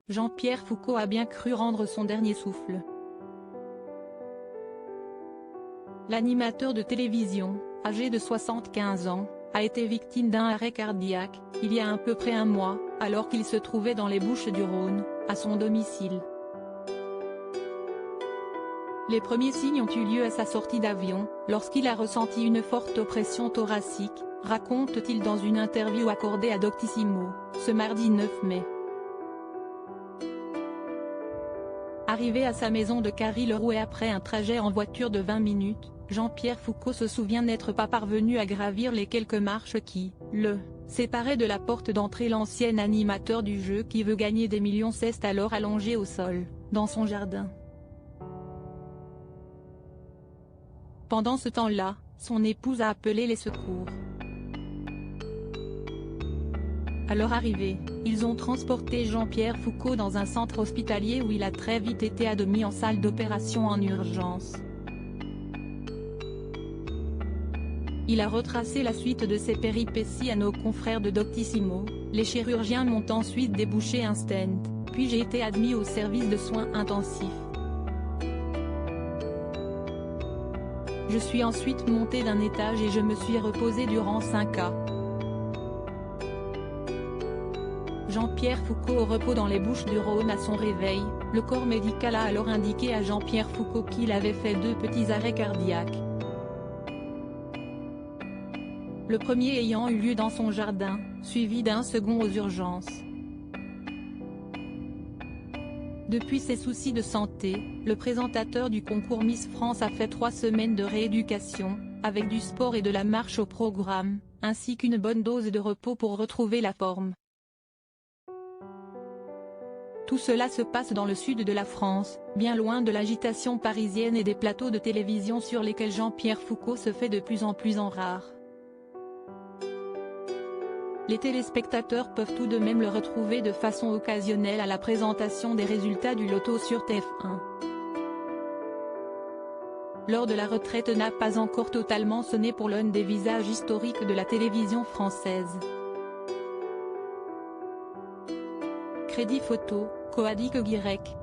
Jean-Pierre Foucault a bien cru rendre son dernier souffle. L'animateur de télévision, âgé de 75 ans, a été victime d'un arrêt cardiaque, il y a à peu près un mois, alors qu'il se trouvait dans les Bouches-du-Rhône, à son domicile. Les premiers signes ont eu lieu à sa sortie d'avion, lorsqu'il a ressenti une forte oppression thoracique, raconte-t-il dans une interview accordée à Doctissimo, ce mardi 9 mai. Arrivé à sa maison de Carry-le-Rouet après un trajet en voiture de 20 minutes, Jean-Pierre Foucault se souvient n'être pas parvenu à gravir les quelques marches qui, le séparaient de la porte d'entrée. L'ancien animateur du jeu qui veut gagner des millions s'est alors allongé au sol, dans son jardin. Pendant ce temps-là, son épouse a appelé les secours. À leur arrivée, ils ont transporté Jean-Pierre Foucault dans un centre hospitalier où il a très vite été admis en salle d'opération en urgence. Il a retracé la suite de ses péripéties à nos confrères de Doctissimo. Les chirurgiens m'ont ensuite débouché un stent, puis j'ai été admis au service de soins intensifs. Je suis ensuite monté d'un étage et je me suis reposé durant 5 heures. Jean-Pierre Foucault au repos dans les Bouches-du-Rhône. À son réveil, le corps médical a alors indiqué à Jean-Pierre Foucault qu'il avait fait 2 petits arrêts cardiaques. Le premier ayant eu lieu dans son jardin, suivi d'un second aux urgences. Depuis ses soucis de santé, le présentateur du concours Miss France a fait 3 semaines de rééducation, avec du sport et de la marche au programme, ainsi qu'une bonne dose de repos pour retrouver la forme. Tout cela se passe dans le sud de la France, bien loin de l'agitation parisienne et des plateaux de télévision sur lesquels Jean-Pierre Foucault se fait de plus en plus rare. Les téléspectateurs peuvent tout de même le retrouver de façon occasionnelle à la présentation des résultats du loto sur TF1. L'heure de la retraite n'a pas encore totalement sonné pour l'un des visages historiques de la télévision française. Crédit photo, Coadic Guirec.